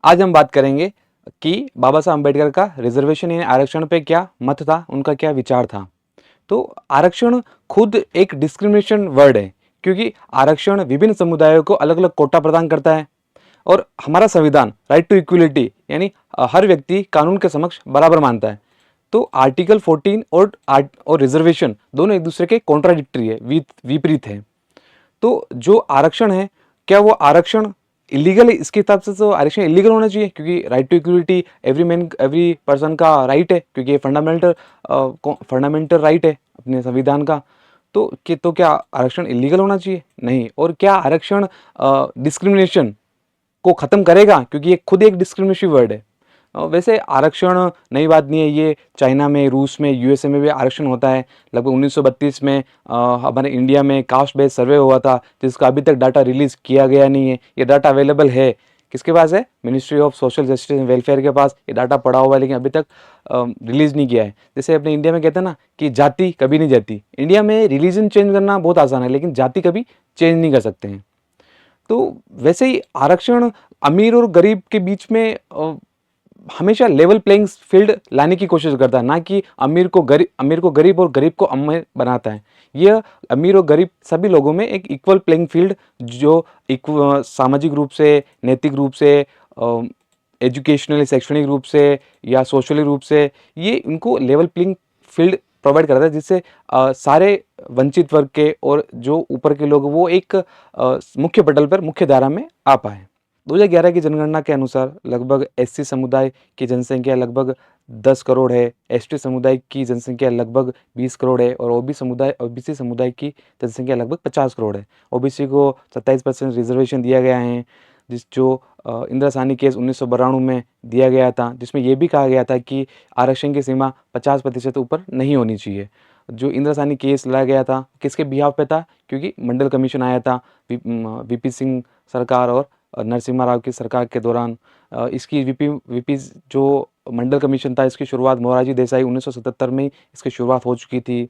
आज हम बात करेंगे कि बाबा साहब अम्बेडकर का रिजर्वेशन यानी आरक्षण पे क्या मत था, उनका क्या विचार था। तो आरक्षण खुद एक डिस्क्रिमिनेशन वर्ड है, क्योंकि आरक्षण विभिन्न समुदायों को अलग अलग कोटा प्रदान करता है। और हमारा संविधान राइट टू इक्वलिटी यानी हर व्यक्ति कानून के समक्ष बराबर मानता है। तो आर्टिकल 14 और रिजर्वेशन दोनों एक दूसरे के कॉन्ट्राडिक्टरी है, विपरीत है। तो जो आरक्षण है, क्या वो आरक्षण इलीगल है? इसके हिसाब से तो आरक्षण इलीगल होना चाहिए, क्योंकि right to equality every person का राइट है, क्योंकि ये फंडामेंटल राइट है अपने संविधान का। तो क्या आरक्षण इलीगल होना चाहिए? नहीं। और क्या आरक्षण डिस्क्रिमिनेशन को ख़त्म करेगा? क्योंकि ये खुद एक डिस्क्रिमिनेटिव वर्ड है। वैसे आरक्षण नई बात नहीं है, ये चाइना में, रूस में, यूएसए में भी आरक्षण होता है। लगभग 1932 में हमारे इंडिया में कास्ट बेस्ड सर्वे हुआ था, जिसका अभी तक डाटा रिलीज़ किया गया नहीं है। ये डाटा अवेलेबल है, किसके पास है? Ministry of social justice and welfare के पास ये डाटा पड़ा हुआ है, लेकिन अभी तक रिलीज़ नहीं किया है। जैसे अपने इंडिया में कहते हैं ना कि जाति कभी नहीं जाती। इंडिया में रिलीजन चेंज करना बहुत आसान है, लेकिन जाति कभी चेंज नहीं कर सकते हैं। तो वैसे ही आरक्षण अमीर और गरीब के बीच में हमेशा लेवल प्लेइंग फील्ड लाने की कोशिश करता है, ना कि अमीर को गरीब और गरीब को अमीर बनाता है। यह अमीर और गरीब सभी लोगों में एक इक्वल प्लेइंग फील्ड, जो सामाजिक रूप से, नैतिक रूप से, एजुकेशनली शैक्षणिक रूप से या सोशली रूप से, ये इनको लेवल प्लेइंग फील्ड प्रोवाइड करता है, जिससे सारे वंचित वर्ग के और जो ऊपर के लोग वो एक मुख्य पटल पर, मुख्य धारा में आ पाए। 2011 की जनगणना के अनुसार लगभग एससी समुदाय की जनसंख्या लगभग 10 करोड़ है, एसटी समुदाय की जनसंख्या लगभग 20 करोड़ है और ओबीसी समुदाय की जनसंख्या लगभग 50 करोड़ है। ओबीसी को 27% रिजर्वेशन दिया गया है, जो इंदिरा साहनी केस 1992 में दिया गया था, जिसमें यह भी कहा गया था कि आरक्षण की सीमा 50% ऊपर नहीं होनी चाहिए। जो इंदिरा साहनी केस लाया गया था, किसके बिहाफ पे था? क्योंकि मंडल कमीशन आया था वीपी सिंह सरकार और नरसिम्हा राव की सरकार के दौरान। इसकी वीपी जो मंडल कमीशन था, इसकी शुरुआत मोरारजी देसाई 1977 में इसकी शुरुआत हो चुकी थी।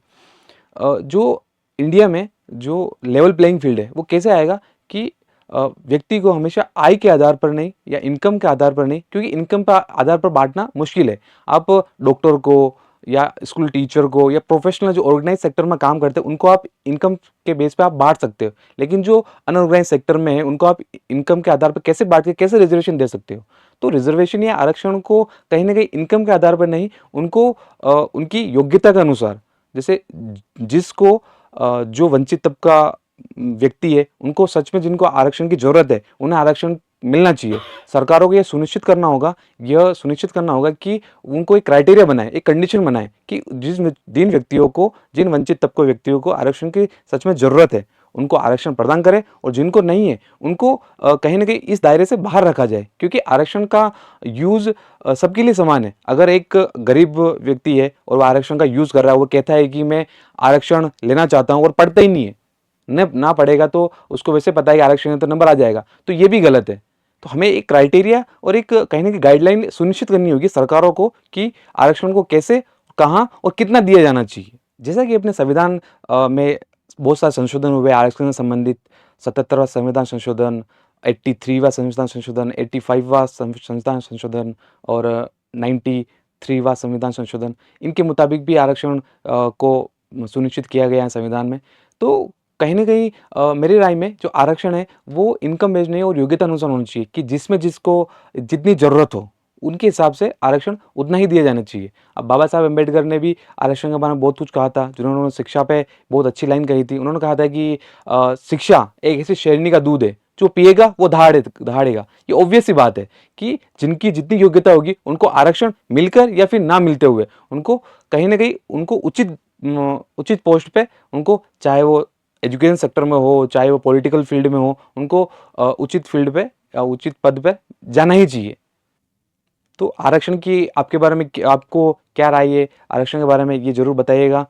जो इंडिया में जो लेवल प्लेइंग फील्ड है वो कैसे आएगा कि व्यक्ति को हमेशा आय के आधार पर नहीं या इनकम के आधार पर नहीं, क्योंकि इनकम पर आधार पर बांटना मुश्किल है। आप डॉक्टर को या स्कूल टीचर को या प्रोफेशनल जो ऑर्गेनाइज सेक्टर में काम करते हैं उनको आप इनकम के बेस पे आप बांट सकते हो, लेकिन जो अनऑर्गेनाइज सेक्टर में है उनको आप इनकम के आधार पर कैसे बांट के कैसे रिजर्वेशन दे सकते हो? तो रिजर्वेशन या आरक्षण को कहीं ना कहीं इनकम के आधार पर नहीं, उनको उनकी योग्यता के अनुसार, जैसे जिसको जो वंचित तबका व्यक्ति है, उनको सच में जिनको आरक्षण की जरूरत है, उन्हें आरक्षण मिलना चाहिए। सरकारों को यह सुनिश्चित करना होगा कि उनको एक क्राइटेरिया बनाए, एक कंडीशन बनाए कि जिन वंचित तबके व्यक्तियों को आरक्षण की सच में जरूरत है, उनको आरक्षण प्रदान करें, और जिनको नहीं है उनको कहीं ना कहीं इस दायरे से बाहर रखा जाए, क्योंकि आरक्षण का यूज सबके लिए समान है। अगर एक गरीब व्यक्ति है और वो आरक्षण का यूज कर रहा है, वो कहता है कि मैं आरक्षण लेना चाहता हूँ और पढ़ता ही नहीं है, ना पढ़ेगा तो उसको वैसे पता है कि आरक्षण है तो नंबर आ जाएगा, तो ये भी गलत है। तो हमें एक क्राइटेरिया और एक कहीं ना कहीं गाइडलाइन सुनिश्चित करनी होगी सरकारों को कि आरक्षण को कैसे, कहाँ और कितना दिया जाना चाहिए। जैसा कि अपने संविधान में बहुत सारे संशोधन हुए आरक्षण से संबंधित, 77वां संविधान संशोधन, 83वां संविधान संशोधन, 85वां संविधान संशोधन और 93वां संविधान संशोधन, इनके मुताबिक भी आरक्षण को सुनिश्चित किया गया है संविधान में। तो कहीं ना कहीं मेरी राय में जो आरक्षण है वो इनकम बेस्ड नहीं और योग्यता अनुसार होना चाहिए, कि जिसमें जिसको जितनी ज़रूरत हो उनके हिसाब से आरक्षण उतना ही दिया जाना चाहिए। अब बाबा साहब अम्बेडकर ने भी आरक्षण के बारे में बहुत कुछ कहा था, जिन्होंने शिक्षा पे बहुत अच्छी लाइन कही थी। उन्होंने कहा था कि शिक्षा एक ऐसी शेरनी का दूध है, जो पिएगा वो दहाड़ेगा। ये ऑब्वियस सी बात है कि जिनकी जितनी योग्यता होगी उनको आरक्षण मिलकर या फिर ना मिलते हुए उनको कहीं ना कहीं उनको उचित पोस्ट पे, उनको चाहे वो एजुकेशन सेक्टर में हो, चाहे वो पॉलिटिकल फील्ड में हो, उनको उचित फील्ड पे या उचित पद पे जाना ही चाहिए। तो आरक्षण की आपके बारे में आपको क्या राय है, आरक्षण के बारे में ये जरूर बताइएगा।